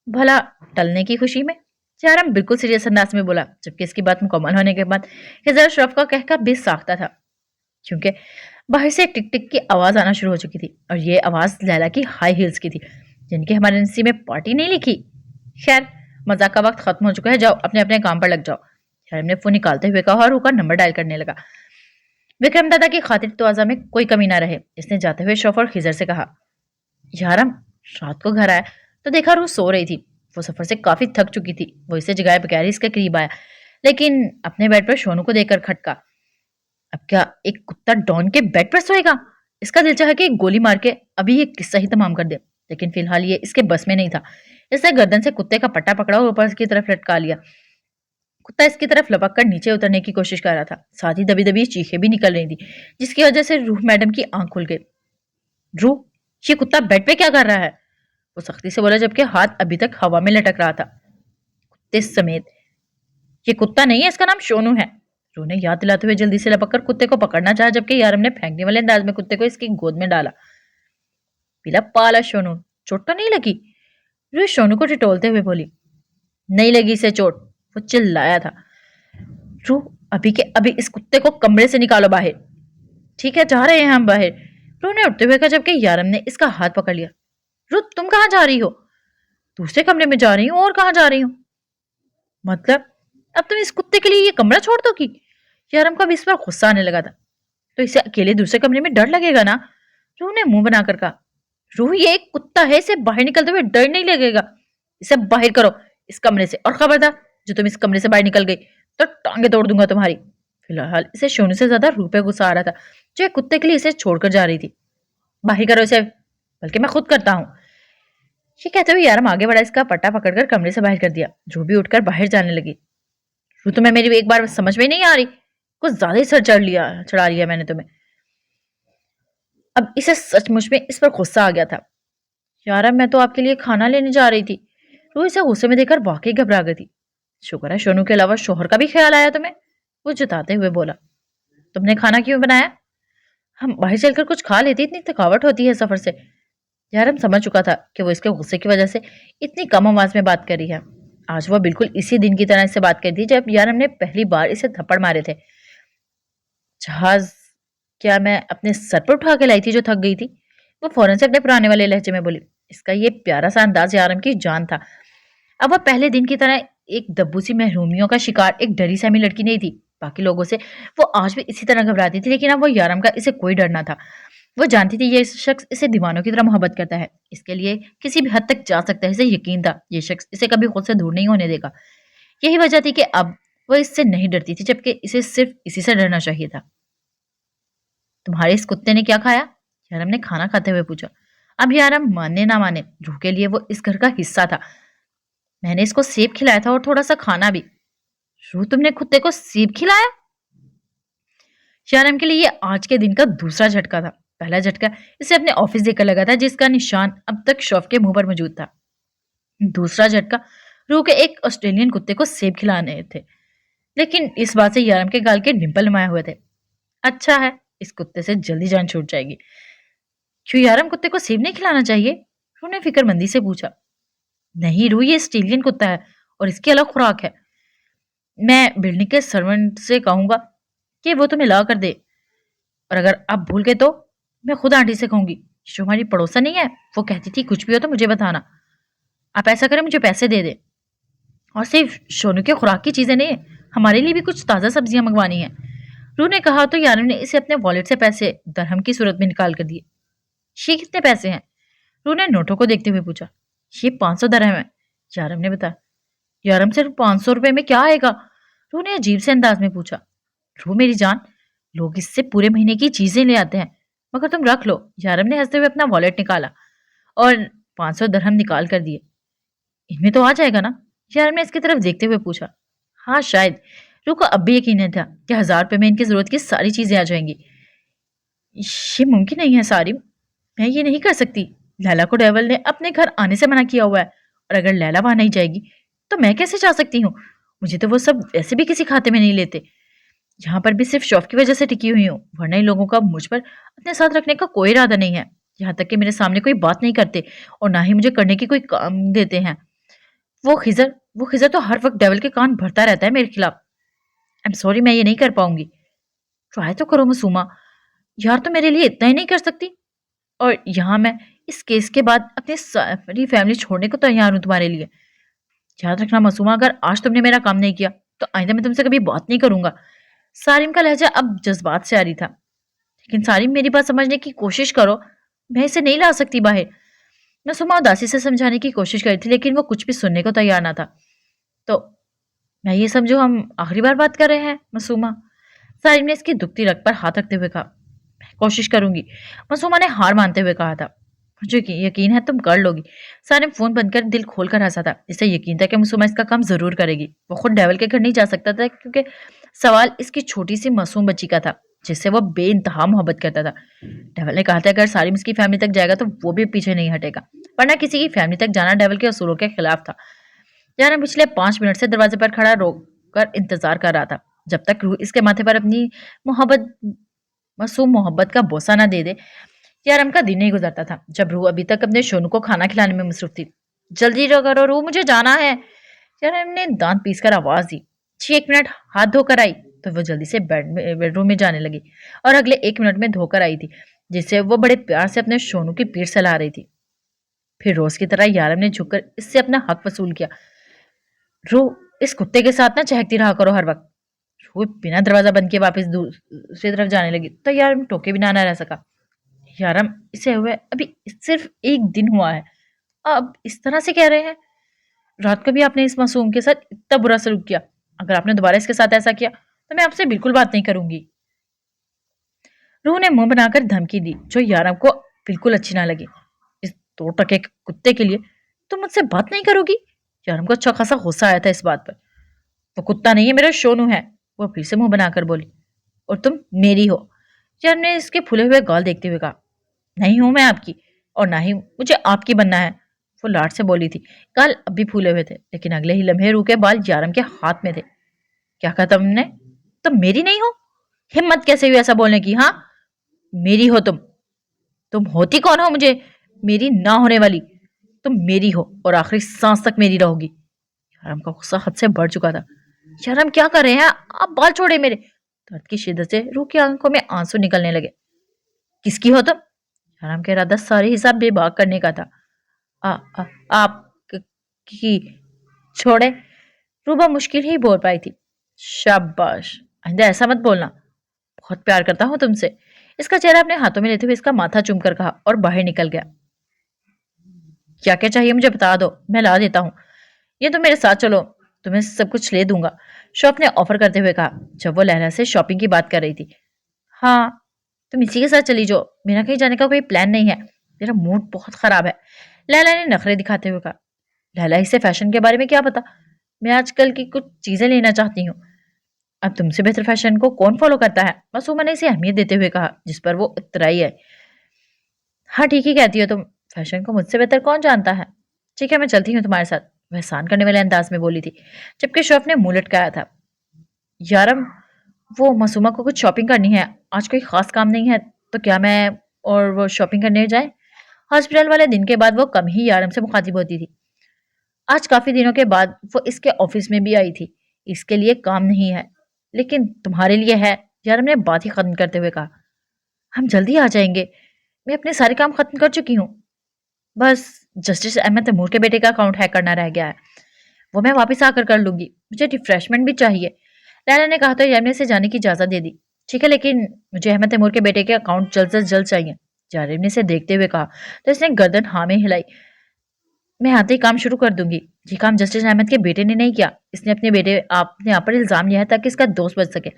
भला टलने की खुशी में। चारम बिल्कुल सीरियस अंदाज में बोला, जबकि इसकी बात मुकम्मल होने के बाद हिजर शरफ का कहकर बेसाख्ता था, क्योंकि बाहर से टिक टिक की आवाज आना शुरू हो चुकी थी, और ये आवाज लैला की हाई हील्स की थी, जिनकी हमारे नसीब में पार्टी नहीं लिखी। खैर, मजाक का वक्त खत्म हो चुका है, जाओ अपने अपने काम पर लग जाओ। शर्म ने फोन निकालते हुए कहा और ऊपर नंबर डायल करने लगा। विक्रम दादा की खातिर तवाज़ा में कोई कमी ना रहे, इसने जाते हुए शौफ और खिजर से कहा, यारम रात को घर आया तो देखा रूह सो रही थी। वो सफर से काफी थक चुकी थी। वो इसे जगाए बगैर ही इसके करीब आया, लेकिन अपने बेड पर सोनू को देखकर खटका। अब क्या एक कुत्ता डॉन के बेड पर सोएगा? इसका दिल चाहा कि एक गोली मार के अभी ये किस्सा ही तमाम कर दे, लेकिन फिलहाल ये इसके बस में नहीं था। इसने गर्दन से कुत्ते का पट्टा पकड़ा और ऊपर की तरफ लटका लिया। कुत्ता इसकी तरफ लपक कर नीचे उतरने की कोशिश कर रहा था, साथ ही दबी दबी चीखें भी निकल रही थी, जिसकी वजह से रूह मैडम की आंख खुल गई। रूह, ये कुत्ता बेड पे क्या कर रहा है? वो सख्ती से बोला, जबकि हाथ अभी तक हवा में लटक रहा था कुत्ते समेत। ये कुत्ता नहीं है, इसका नाम सोनू है। रूह ने याद दिलाते हुए जल्दी से लपक कर कुत्ते को पकड़ना चाहा, जबकि यारम ने फेंकने वाले अंदाज में कुत्ते को इसकी गोद में डाला। पीला पाला सोनू, चोट तो नहीं लगी? रूह सोनू को टिटोलते हुए बोली। नहीं लगी इसे चोट, वो चिल्लाया था। रूह, अभी के अभी इस कुत्ते को कमरे से निकालो बाहर। ठीक है, जा रहे हैं हम बाहर, रूह ने उठते हुए कहा, जबकि यारम ने इसका हाथ पकड़ लिया। रूह, तुम कहाँ जा रही हो? दूसरे कमरे में जा रही हूँ, और कहाँ जा रही हूँ? मतलब अब तुम इस कुत्ते के लिए ये कमरा छोड़ दोगी? यारम को अब इस पर गुस्सा आने लगा था। तो इसे अकेले दूसरे कमरे में डर लगेगा ना? रूह ने मुंह बनाकर कहा। रूह, ये एक कुत्ता है, इसे बाहर निकलते हुए डर नहीं लगेगा। इसे बाहर करो इस कमरे से, और खबरदार जो तुम इस कमरे से बाहर निकल गई तो टांगे तोड़ दूंगा तुम्हारी। फिलहाल इसे सोनू से ज्यादा रूह पे गुस्सा आ रहा था, जो एक कुत्ते के लिए इसे छोड़कर जा रही थी। बाहर करो इसे, बल्कि मैं खुद करता हूँ। ये कहते हुए यारम आगे बढ़ा, इसका पट्टा पकड़कर कमरे से बाहर कर दिया। जो भी उठकर बाहर जाने लगी। रूह, तुम्हें मेरी एक बार समझ में नहीं आ रही? कुछ ज्यादा ही सर चढ़ा लिया मैंने तुम्हें। अब इसे सचमुच में इस पर गुस्सा आ गया था। यारम, मैं तो आपके लिए खाना लेने जा रही थी। रूह इसे गुस्से में देखकर वाकई घबरा गई थी। शुक्र है सोनू के अलावा शोहर का भी ख्याल आया तुम्हें, वो जताते हुए बोला। तुमने खाना क्यों बनाया? हम बाहर चलकर कुछ खा लेते, इतनी थकावट होती है सफर से। यारम समझ चुका था कि वो इसके गुस्से की वजह से इतनी कम आवाज में बात कर रही है। आज वह बिल्कुल इसी दिन की तरह इससे बात कर थी जब यारम ने पहली बार इसे थप्पड़ मारे थे। जहाज क्या मैं अपने सर पर उठा के लाई थी जो थक गई थी? वो फौरन से अपने पुराने वाले लहजे में बोली। इसका ये प्यारा सा अंदाज यारम की जान था। अब वह पहले दिन की तरह एक दब्बू सी महरूमियों का शिकार एक डरी सहमी लड़की नहीं थी। बाकी लोगों से वो आज भी इसी तरह घबराती थी, लेकिन अब वो यारम का इसे कोई डर ना था। वो जानती थी ये शख्स इसे दीवानों की तरह मोहब्बत करता है, इसके लिए किसी भी हद तक जा सकता है। इसे यकीन था ये शख्स इसे कभी खुद से दूर नहीं होने देगा। यही वजह थी कि अब वो इससे नहीं डरती थी, जबकि इसे सिर्फ इसी से डरना चाहिए था। तुम्हारे इस कुत्ते ने क्या खाया? यारम ने खाना खाते हुए पूछा। अब यारम माने ना माने, रूह के लिए वो इस घर का हिस्सा था। मैंने इसको सेब खिलाया था और थोड़ा सा खाना भी। रूह, तुमने कुत्ते को सेब खिलाया? यारम के लिए ये आज के दिन का दूसरा झटका था। पहला झटका इसे अपने ऑफिस देखकर लगा था, जिसका निशान अब तक शॉफ के मुंह पर मौजूद था। दूसरा झटका रूह के एक ऑस्ट्रेलियन कुत्ते को सेब खिलाने थे, लेकिन इस बात से यारम के गाल के डिंपल नुमाए हुए थे। अच्छा है, इस कुत्ते से जल्दी जान छूट जाएगी। क्यों यारम, कुत्ते को सेब नहीं खिलाना चाहिए? रूह ने फिक्रमंदी से पूछा। नहीं रूह, ये ऑस्ट्रेलियन कुत्ता है और इसकी अलग खुराक है। मैं बिल्डिंग के सर्वेंट से कहूंगा कि वो तुम्हें ला कर दे, और अगर आप भूल गए तो मैं खुद आंटी से कहूंगी। जो हमारी पड़ोसन नहीं है, वो कहती थी कुछ भी हो तो मुझे बताना। आप ऐसा करें, मुझे पैसे दे दे, और सिर्फ सोनू के खुराक की चीजें नहीं, हमारे लिए भी कुछ ताज़ा सब्जियां मंगवानी है। रूह ने कहा तो यारम ने इसे अपने वॉलेट से पैसे दरहम की सूरत में निकाल कर दिए। ये कितने पैसे हैं? रूह ने नोटों को देखते हुए पूछा। ये 500 दरहम है, यारम ने बताया। यारम, सिर्फ 500 रुपए में क्या आएगा? रूह ने अजीब से अंदाज में पूछा। रूह मेरी जान, लोग इससे पूरे महीने की चीजें ले आते हैं, मगर तुम रख लो। यारम ने हंसते हुए अपना वॉलेट निकाला और 500 दरहम निकाल कर दिए। इनमें तो आ जाएगा ना? यारम ने इसकी तरफ देखते हुए पूछा। हाँ शायद। रूह को अब भी यकीन नहीं था कि 1000 रुपए में इनकी जरूरत की सारी चीजें आ जाएंगी। ये मुमकिन नहीं है सारिम, मैं ये नहीं कर सकती। लैला को डेवल ने अपने घर आने से मना किया हुआ है, और अगर लैला वहां नहीं जाएगी तो मैं कैसे जा सकती हूँ? मुझे तो वो सब वैसे भी किसी खाते में नहीं लेते। यहाँ पर भी सिर्फ शौक की वजह से टिकी हुई हूँ, वरना इन लोगों का मुझ पर अपने साथ रखने का कोई इरादा नहीं है। यहाँ तक कि मेरे सामने कोई बात नहीं करते और ना ही मुझे करने की कोई काम देते हैं। वो खिजर तो हर वक्त डेवल के कान भरता रहता है मेरे खिलाफ। आई एम सॉरी, मैं ये नहीं कर पाऊंगी। ट्राई तो करो मासूमा, यार तो मेरे लिए इतना ही नहीं कर सकती? और यहाँ मैं इस केस के बाद अपनी सारी फैमिली छोड़ने को तैयार हूँ तुम्हारे लिए। याद रखना मासूमा, अगर आज तुमने मेरा काम नहीं किया तो आइंदा मैं तुमसे कभी बात नहीं करूंगा। सारिम का लहजा अब जज्बात से आ रही था। लेकिन सारिम, मेरी बात समझने की कोशिश करो, मैं इसे नहीं ला सकती बाहर। मासूमा उदासी से समझाने की कोशिश करी थी, लेकिन वो कुछ भी सुनने को तैयार ना था। तो मैं ये समझू हम आखिरी बार बात कर रहे हैं मासूमा। सारिम ने इसकी दुखती रग पर हाथ रखते हुए कहा। मैं कोशिश करूंगी, मासूमा ने हार मानते हुए कहा था। मुझे यकीन है तुम कर लोगी। सारिम फोन बंद कर दिल खोल कर हंसा था। इसे यकीन था कि मासूमा इसका काम जरूर करेगी। वो खुद डेवल के घर नहीं जा सकता था क्योंकि सवाल इसकी छोटी सी मासूम बच्ची का था जिससे वो बेइंतहा मोहब्बत करता था। डेवल ने कहा था अगर सारिम इसकी फैमिली तक जाएगा तो वो भी पीछे नहीं हटेगा, वरना किसी की फैमिली तक जाना डेवल के असूलों के खिलाफ था। यार पिछले 5 मिनट से दरवाजे पर खड़ा रोक कर इंतजार कर रहा था जब तक रूह इसके माथे पर अपनी मोहब्बत मासूम मोहब्बत का बोसा ना दे दे। यारम का दिन नहीं गुजरता था जब रूह अभी तक अपने सोनू को खाना खिलाने में मसरूफ थी। जल्दी करो रूह, मुझे जाना है। यारम ने दांत पीसकर आवाज दी। 1 मिनट हाथ धोकर आई तो वो जल्दी से बेडरूम में जाने लगी और अगले 1 मिनट में धोकर आई थी जिसे वो बड़े प्यार से अपने सोनू की पीठ सहला रही थी। फिर रोज की तरह यारम ने झुककर इससे अपना हक वसूल किया। रो, इस कुत्ते के साथ ना चहकती रहा करो हर वक्त। रो बिना दरवाजा बंद किए वापस दूसरी तरफ जाने लगी तो यारम टोके बिना ना रह सका। यारम, इसे हुए अभी सिर्फ 1 दिन हुआ है, अब इस तरह से कह रहे हैं। रात को भी आपने इस मासूम के साथ इतना बुरा सलूक किया। अगर आपने दोबारा इसके साथ ऐसा किया तो मैं आपसे बिल्कुल बात नहीं करूंगी। रूह ने मुंह बनाकर धमकी दी जो यारम को बिल्कुल अच्छी ना लगी। इस 2 टके कुत्ते के लिए तुम मुझसे बात नहीं करोगी? यारम को अच्छा खासा गुस्सा आया था इस बात पर। वो कुत्ता नहीं है, मेरा सोनू है। वो फिर से मुंह बनाकर बोली। और तुम मेरी हो। यार ने इसके फूले हुए गाल देखते हुए कहा। नहीं हूं मैं आपकी, और ना ही मुझे आपकी बनना है। वो लाड से बोली थी। गाल अब भी फूले हुए थे लेकिन अगले ही लम्हे रूह के बाल यारम के हाथ में थे। क्या कहा तुमने? तुम मेरी नहीं हो? हिम्मत कैसे हुई ऐसा बोलने की? हाँ, मेरी हो तुम होती कौन हो मुझे मेरी ना होने वाली? तुम मेरी हो और आखिरी सांस तक मेरी रहोगी। यारम का गुस्सा हद से बढ़ चुका था। यारम क्या कर रहे हैं आप? बाल छोड़े मेरे। दर्द की शिद्दत से रूह की आंखों में आंसू निकलने लगे। किसकी हो तुम? यारम का इरादा सारे हिसाब बेबाक करने का था। आ, आ, आप की छोड़े। रूबा मुश्किल ही बोल पाई थी। शाबाश, आइंदा ऐसा मत बोलना। बहुत प्यार करता हूं तुमसे। इसका चेहरा अपने हाथों में लेते हुए इसका माथा चूमकर कहा और बाहर निकल गया। क्या क्या चाहिए मुझे बता दो, मैं ला देता हूँ। ये तो मेरे साथ चलो, तुम्हें सब कुछ ले दूंगा, शॉप ने ऑफर करते हुए कहा जब वो लैला से शॉपिंग की बात कर रही थी। हाँ, तुम इसी के साथ चली जाओ, मेरा कहीं जाने का कोई प्लान नहीं है, मेरा मूड बहुत खराब है, लैला ने नखरे दिखाते हुए कहा। लैला, इसे फैशन के बारे में क्या पता? मैं आजकल की कुछ चीजें लेना चाहती हूँ। अब तुमसे बेहतर फैशन को कौन फॉलो करता है? मासूमा ने इसे अहमियत देते हुए कहा जिस पर वो इतराई है। हाँ, ठीक ही कहती हो तुम, फैशन को मुझसे बेहतर कौन जानता है। ठीक है, मैं चलती हूँ तुम्हारे साथ, वह एहसान करने वाले अंदाज में बोली थी जबकि शॉप ने मुंह लटकाया था। यारम, वो मासूमा को कुछ शॉपिंग करनी है, आज कोई खास काम नहीं है तो क्या मैं और वो शॉपिंग करने जाए? हॉस्पिटल वाले दिन के बाद वो कम ही यारम से मुखातिब होती थी। आज काफी दिनों के बाद वो इसके ऑफिस में भी आई थी। इसके लिए काम नहीं है लेकिन तुम्हारे लिए है, यारम ने बात ही खत्म करते हुए कहा। हम जल्दी आ जाएंगे, मैं अपने सारे काम खत्म कर चुकी हूँ। बस जस्टिस अहमद तैमूर के बेटे का अकाउंट हैक करना रह गया है, वो मैं वापस आकर कर लूंगी। मुझे रिफ्रेशमेंट भी चाहिए। लैला ने कहा तो यामिन से जाने की इजाजत दे दी। ठीक है, लेकिन मुझे अहमद तैमूर के बेटे के अकाउंट जल्द से जल्द चाहिए। जारिम ने इसे देखते हुए कहा तो इसने गर्दन हाँ में हिलाई। मैं आते ही काम शुरू कर दूंगी। ये काम जस्टिस अहमद के बेटे ने नहीं किया, इसने अपने आप पर इल्जाम लिया है ताकि इसका दोस्त बच सके।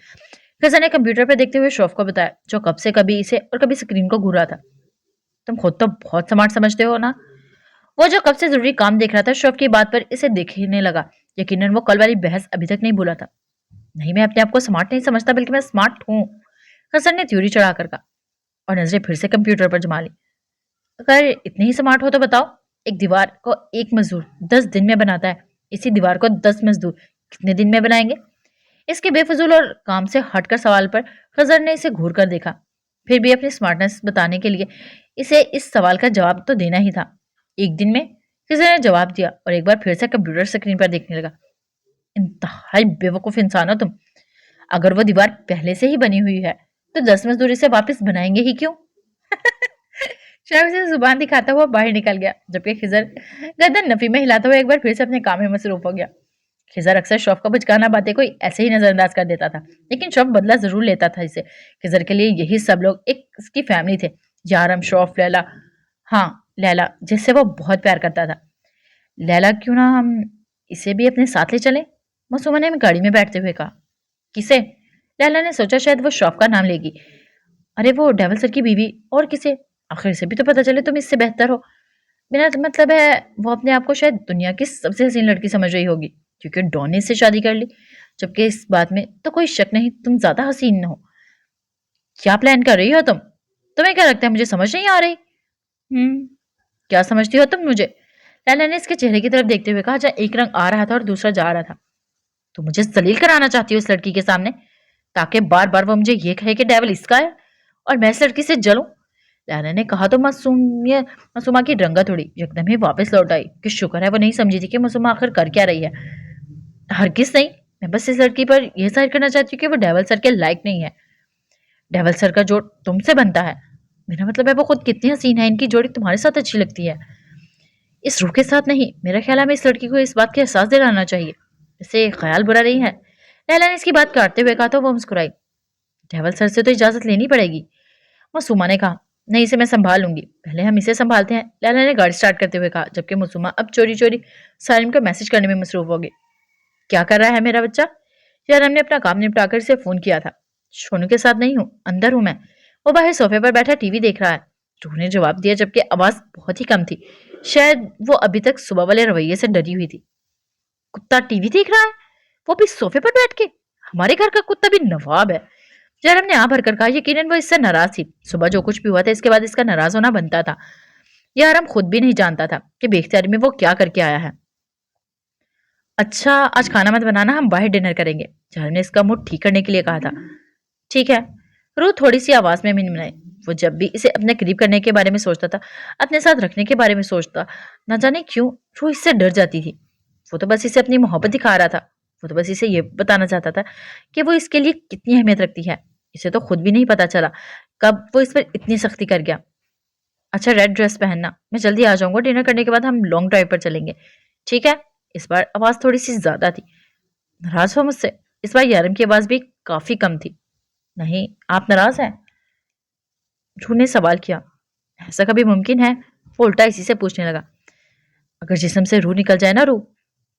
फिजा ने कंप्यूटर पर देखते हुए शौफ को बताया जो कब से कभी इसे और कभी स्क्रीन को घूर रहा था। तुम खुद तो बहुत स्मार्ट समझते हो ना? वो जो कब से जरूरी काम देख रहा था शौफ की बात पर इसे देखने लगा। यकीनन वो कल वाली बहस अभी तक नहीं भूला था। नहीं, मैं अपने आप को स्मार्ट नहीं समझता बल्कि मैं स्मार्ट हूँ, हसन ने थ्योरी चढ़ाकर कहा और नजरें फिर से कंप्यूटर पर जमा ली। अगर इतने ही स्मार्ट हो तो बताओ, एक दीवार को एक मजदूर 10 दिन में बनाता है, इसी दीवार को 10 मजदूर कितने दिन में बनाएंगे? इसके बेफजूल और काम से हटकर सवाल पर खजर ने इसे घूर कर देखा। फिर भी अपनी स्मार्टनेस बताने के लिए इसे इस सवाल का जवाब तो देना ही था। 1 दिन में? खजर ने जवाब दिया और एक बार फिर से कंप्यूटर स्क्रीन पर देखने लगा। इंतहाई बेवकूफ इंसान हो तुम। अगर वो दीवार पहले से ही बनी हुई है तो 10 मजदूर इसे वापस बनाएंगे ही क्यों? शायद से जुबान दिखाता हुआ बाहर निकल गया जबकि खिजर गर्दन नफी में हिलाता हुआ एक बार फिर से अपने काम में मसरूफ हो गया। खिजर अक्सर शौफ का बचकाना बातें कोई ऐसे ही नजरअंदाज कर देता था लेकिन शौफ बदला जरूर लेता था इसे। खिजर के लिए यही सब लोग एक इसकी फैमिली थे। यारम, शौफ, लैला, हाँ लैला जिससे वो बहुत प्यार करता था। लैला, क्यों ना हम इसे भी अपने साथ ले चले? मासूमा ने गाड़ी में बैठते हुए कहा। किसे? लैला ने सोचा शायद वो शॉप का नाम लेगी। अरे वो डेवल सर की बीवी, और किसे? आखिर से भी तो पता चले तुम इससे बेहतर हो। मेरा तो मतलब है वो अपने आप को शायद दुनिया की सबसे हसीन लड़की समझ रही होगी, क्योंकि डॉन ने इससे शादी कर ली। जबकि इस बात में तो कोई शक नहीं, तुम ज्यादा हसीन न हो। क्या प्लान कर रही हो तुम? तुम्हें क्या लगता है मुझे समझ नहीं आ रही? क्या समझती हो तुम मुझे? लैला ने इसके चेहरे की तरफ देखते हुए कहा, जहाँ एक रंग आ रहा था और दूसरा जा रहा था। तो मुझे जलील कराना चाहती हो इस लड़की के सामने, ताकि बार बार वो मुझे ये कहे कि डेविल इसका है और मैं इस लड़की से जलूं? लैला ने कहा तो मासूमा की रंगत उड़ी, एकदम ही वापस लौट आई कि शुक्र है वो नहीं समझी थी कि मासूमा आखिर कर क्या रही है। हरगिज नहीं, मैं बस इस लड़की पर यह जाहिर करना चाहती हूँ कि वो डेविल सर के लायक नहीं है। डेविल सर का जोड़ तुमसे बनता है। मेरा मतलब है वो खुद कितनी हसीन है, इनकी जोड़ी तुम्हारे साथ अच्छी लगती है, इस रूह के साथ नहीं। मेरा ख्याल है हमें इस लड़की को इस बात का एहसास दिलाना चाहिए। इसे ख्याल बुरा नहीं है। लैला ने इसकी बात काटते हुए कहा तो वो मुस्कुराई। डेविल सर से तो इजाजत लेनी पड़ेगी। मासूमा ने कहा, नहीं इसे मैं संभाल लूंगी, पहले हम इसे संभालते हैं। लैला ने गाड़ी स्टार्ट करते हुए कहा, जबकि मासूमा अब चोरी चोरी सारिम को मैसेज करने में मसरूफ हो गई। क्या कर रहा है मेरा बच्चा? यार हमने अपना काम निपटाकर इसे फोन किया था। सोनू के साथ नहीं हूँ, अंदर हूं मैं। वो बाहर सोफे पर बैठा टीवी देख रहा है। रूह ने जवाब दिया, जबकि आवाज बहुत ही कम थी। शायद वो अभी तक सुबह वाले रवैये से डरी हुई थी। कुत्ता टीवी देख रहा है, वो भी सोफे पर बैठ के? हमारे घर का कुत्ता भी नवाब है। जयराम ने आ भरकर कहा, यकीनन वो इससे नाराज थी। सुबह जो कुछ भी हुआ था इसके बाद इसका नाराज होना बनता था। यह आराम खुद भी नहीं जानता था कि बेख्तियारी में वो क्या करके आया है। अच्छा आज खाना मत बनाना, हम बाहर डिनर करेंगे, जयराम ने इसका मूड ठीक करने के लिए कहा था। ठीक है। रूह थोड़ी सी आवाज में मिनमिनाई। वो जब भी इसे अपने करीब करने के बारे में सोचता था, अपने साथ रखने के बारे में सोचता, न जाने क्यों रूह इससे डर जाती थी। वो तो बस इसे अपनी मोहब्बत दिखा रहा था। वो तो बस इसे ये बताना चाहता था कि वो इसके लिए कितनी अहमियत रखती है। इसे तो खुद भी नहीं पता चला कब वो इस पर इतनी सख्ती कर गया। अच्छा रेड ड्रेस पहनना, मैं जल्दी आ जाऊंगा, डिनर करने के बाद हम लॉन्ग ड्राइव पर चलेंगे। ठीक है। इस बार आवाज थोड़ी सी ज्यादा थी। नाराज हो मुझसे? इस बार यारम की आवाज भी काफी कम थी। नहीं, आप नाराज हैं? ध्रुव ने सवाल किया। ऐसा कभी मुमकिन है? वो उल्टा इसी से पूछने लगा। अगर जिस्म से रूह निकल जाए ना रूह,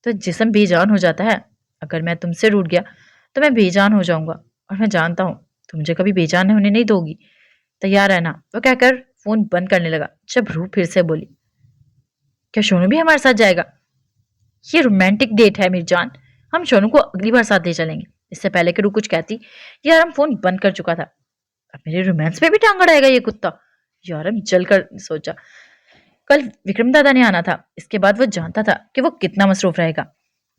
तो जिस्म बेजान हो जाता है। अगर मैं तुमसे रूठ गया तो मैं बेजान हो जाऊंगा, और मैं जानता हूं तुम मुझे कभी बेजान होने नहीं दोगी। तैयार है ना? वो कहकर फोन बंद करने लगा, जब रूह फिर से बोली, क्या सोनू भी हमारे साथ जाएगा? ये रोमांटिक डेट है मेरी जान, हम सोनू को अगली बार साथ ले चलेंगे। इससे पहले कि रूह कुछ कहती, यार हम फोन बंद कर चुका था। अब मेरे रोमांस पे भी टांग अड़ाएगा ये कुत्ता। यार हम जल कर सोचा, कल विक्रम दादा ने आना था। इसके बाद वो जानता था कि वो कितना मसरूफ रहेगा।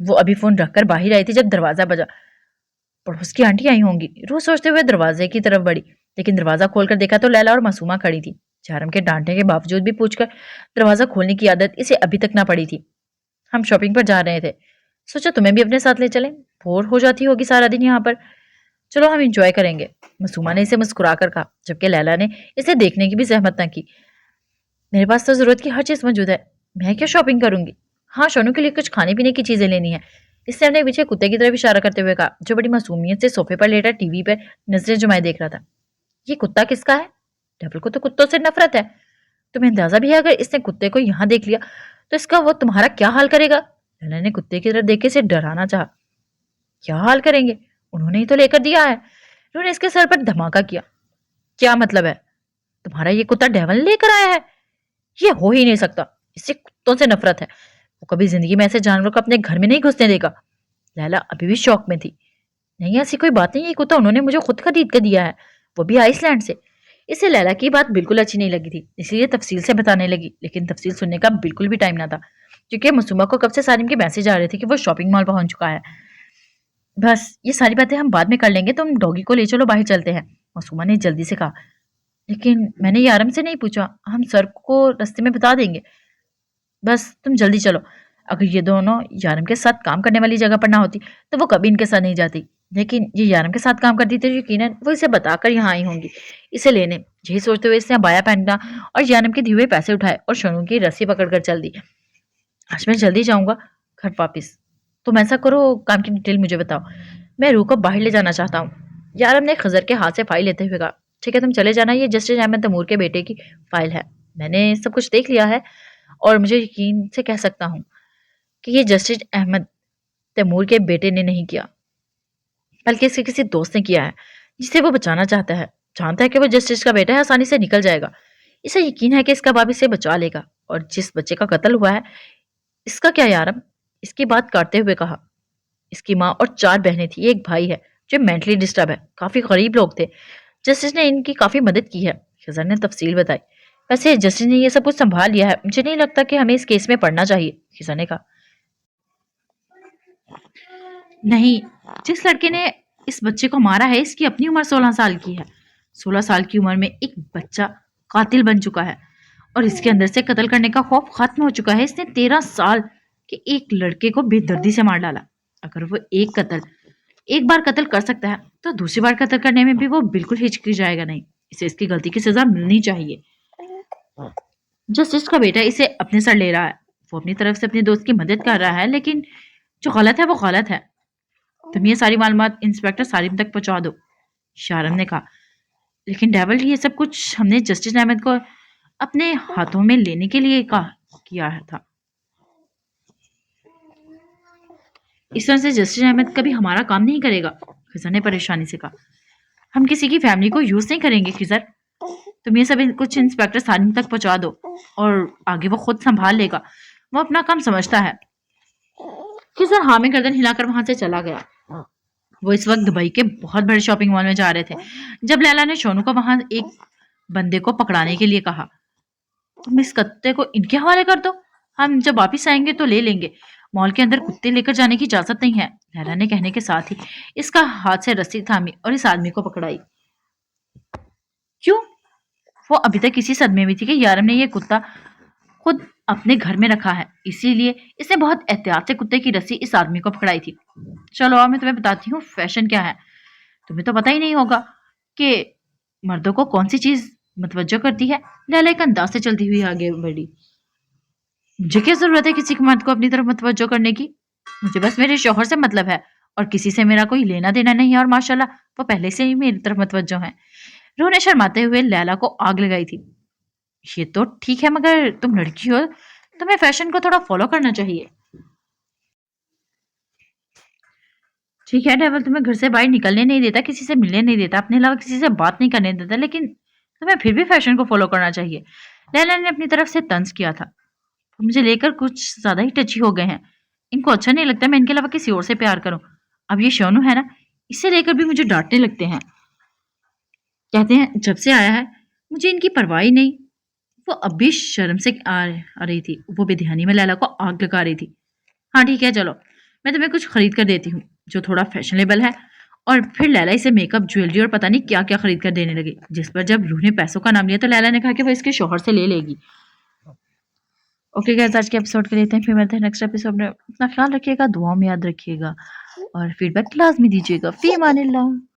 वो अभी फोन रखकर बाहर आई थी जब दरवाजा बजा। पड़ोस की आंटी आई होंगी, रोज सोचते हुए दरवाजे की तरफ बढ़ी, लेकिन दरवाजा खोलकर देखा तो लैला और मासूमा खड़ी थी। चारम के डांटने के बावजूद भी पूछकर दरवाजा खोलने की आदत इसे अभी तक ना पड़ी थी। हम शॉपिंग पर जा रहे थे, सोचा तुम्हें भी अपने साथ ले चलें, बोर हो जाती होगी सारा दिन यहाँ पर। चलो हम इंजॉय करेंगे, मासूमा ने इसे मुस्कुराकर कहा, जबकि लैला ने इसे देखने की भी जहमत न की। मेरे पास तो जरूरत की हर चीज मौजूद है, मैं क्या शॉपिंग करूंगी। हाँ सोनू के लिए कुछ खाने पीने की चीजें लेनी है। इसने अपने पीछे कुत्ते की तरफ इशारा करते हुए कहा, जो बड़ी मासूमियत से सोफे पर लेटा टीवी पर नजरें जुमाए देख रहा था। ये कुत्ता किसका है? डबल को तो कुत्तों से नफरत है। तुम्हें अंदाजा भी है अगर इसने कुत्ते को यहाँ देख लिया तो इसका वो तुम्हारा क्या हाल करेगा? लैला ने कुत्ते की तरफ देख के इसे डराना चाहा। क्या हाल करेंगे? उन्होंने ही तो लेकर दिया है। उन्होंने इसके सर पर धमाका किया। क्या मतलब है? तुम्हारा ये कुत्ता डेवल लेकर आया है? ये हो ही नहीं सकता, इससे कुत्तों से नफरत है। वो कभी जिंदगी में ऐसे जानवर को अपने घर में नहीं घुसने देगा। लैला अभी भी शौक में थी। नहीं ऐसी कोई बात नहीं, ये कुत्ता उन्होंने मुझे खुद खरीद कर दिया है, वो भी आइसलैंड से। इसे लैला की बात बिल्कुल अच्छी नहीं लगी थी, इसलिए तफसील से बताने लगी, लेकिन तफसील सुनने का बिल्कुल भी टाइम ना था, क्योंकि मासूमा को कब से सारिम के मैसेज आ रहे थे कि वो शॉपिंग मॉल पहुंच चुका है। बस ये सारी बातें हम बाद में कर लेंगे, तुम डॉगी को ले चलो, बाहर चलते हैं, मासूमा ने जल्दी से कहा। लेकिन मैंने यारम से नहीं पूछा, हम सर को रास्ते में बता देंगे। बस तुम जल्दी चलो। अगर ये दोनों यारम के साथ काम करने वाली जगह पर ना होती तो वो कभी इनके साथ नहीं जाती, लेकिन ये यारम के साथ काम करती थी, यकीनन वो इसे बताकर यहाँ आई होंगी इसे लेने। यही सोचते हुए इसने बाया पहना और यारम के दिए हुए पैसे उठाए और सोनू की रस्सी पकड़कर चल दी। आज मैं जल्दी जाऊंगा घर वापिस। तुम ऐसा करो, काम की डिटेल मुझे बताओ, मैं रूह को बाहर ले जाना चाहता हूँ। यारम ने खजर के हाथ से फाइल लेते हुए कहा, ठीक है तुम चले जाना, ये जस्टिस अहमद तैमूर के बेटे की फाइल है। मैंने सब कुछ देख लिया है और मुझे यकीन से कह सकता हूँ कि ये जस्टिस अहमद तैमूर के बेटे ने नहीं किया, बल्कि इसके किसी दोस्त ने किया है, जिसे वो बचाना चाहता है। जानता है कि वो जस्टिस का बेटा है, आसानी से निकल जाएगा। इसे यकीन है कि इसका बाप इसे बचा लेगा। और जिस बच्चे का कत्ल हुआ है, इसका क्या यारम? इसकी बात काटते हुए कहा। इसकी माँ और 4 बहनें थी, एक भाई है जो मेंटली डिस्टर्ब है। काफी गरीब लोग थे। जस्टिस ने इनकी काफी मदद की है। खिजर ने तफसील बताई। वैसे जस्टिस ने ये सब कुछ संभाल लिया है, मुझे नहीं लगता कि हमें इस केस में पढ़ना चाहिए, खिजर ने कहा। नहीं, जिस लड़के ने इस बच्चे को मारा है, इसकी अपनी उम्र 16 साल की है। 16 साल की उम्र में एक बच्चा कातिल बन चुका है और इसके अंदर से कत्ल करने का खौफ खत्म हो चुका है। इसने 13 साल के एक लड़के को बेदर्दी से मार डाला। अगर वो एक बार कत्ल कर सकता है, तो दूसरी बार कत्ल करने में भी वो बिल्कुल हिचकिचाएगा नहीं। इसे इसकी गलती की सजा मिलनी चाहिए। जस्टिस का बेटा इसे अपने सर ले रहा है। वो अपनी तरफ से अपने दोस्त की मदद कर रहा है, लेकिन जो गलत है वो गलत है। तुम ये सारी मालूमात इंस्पेक्टर सालिम तक पहुंचा दो, शारम ने कहा। लेकिन डेवल, ये सब कुछ हमने जस्टिस अहमद को अपने हाथों में लेने के लिए किया था। इस तरह से जस्टिस अहमद कभी हमारा काम नहीं करेगा, खिजर ने परेशानी से कहा। हम किसी की फैमिली को यूज नहीं करेंगे खिजर। तुम ये सब कुछ इंस्पेक्टर सालिम तक पहुंचा दो और आगे वो खुद संभाल लेगा। वो अपना काम समझता है। खिजर हाँ में गर्दन हिलाकर वहां से चला गया। वो इस वक्त दुबई के बहुत बड़े शॉपिंग मॉल में जा रहे थे जब लैला ने शोनू को वहां एक बंदे को पकड़ाने के लिए कहा। तुम इस कुत्ते को इनके हवाले कर दो, हम जब वापिस आएंगे तो ले लेंगे। मॉल के अंदर कुत्ते लेकर जाने की इजाजत नहीं है, लैला ने कहने के साथ ही इसका हाथ से रस्सी थामी और इस आदमी को पकड़ाई। क्यों? वो अभी तक इसी सदमे में थी कि यारम ने यह कुत्ता खुद अपने घर में रखा है, इसीलिए इसने बहुत एहतियात से कुत्ते की रस्सी इस आदमी को पकड़ाई थी। चलो अब मैं तुम्हें बताती हूँ फैशन क्या है। तुम्हें तो पता ही नहीं होगा कि मर्दों को कौन सी चीज मतवज्जो करती है। लैला एक अंदाज से चलती हुई आगे बढ़ी। मुझे क्या जरूरत है किसी के मर्द को अपनी तरफ मतवज्जो करने की? मुझे बस मेरे शौहर से मतलब है और किसी से मेरा कोई लेना देना नहीं है। और माशाल्लाह वो पहले से ही मेरी तरफ मतवज्जो है। रूह ने शर्माते हुए लैला को आग लगाई थी। ये तो ठीक है, मगर तुम लड़की हो, तुम्हें फैशन को थोड़ा फॉलो करना चाहिए। ठीक है डेवल, तुम्हें घर से बाहर निकलने नहीं देता, किसी से मिलने नहीं देता, अपने अलावा किसी से बात नहीं करने देता, लेकिन तुम्हें फिर भी फैशन को फॉलो करना चाहिए। लैला ने अपनी तरफ से तंज किया था। मुझे लेकर कुछ ज्यादा ही टची हो गए हैं। इनको अच्छा नहीं लगता मैं इनके अलावा किसी और से प्यार करूं। अब ये शोनू है ना, इसे लेकर भी मुझे डांटने लगते हैं। कहते हैं जब से आया है मुझे इनकी परवाह ही नहीं। वो अब भी शर्म से आ रही थी। वो बेध्यानी में लैला को आग लगा रही थी। हाँ ठीक है, चलो मैं तुम्हें कुछ खरीद कर देती हूँ जो थोड़ा फैशनेबल है। और फिर लैला इसे मेकअप, ज्वेलरी और पता नहीं क्या क्या खरीद कर देने लगी। जिस पर जब रूह ने पैसों का नाम लिया तो लैला ने कहा कि वो इसके शौहर से ले लेगी। ओके गाइस, आज के एपिसोड के लिए इतना ही। फिर मिलते हैं नेक्स्ट एपिसोड में। अपना ख्याल रखिएगा, दुआओं में याद रखिएगा और फीडबैक लाजमी दीजिएगा। फी अमानिल्लाह।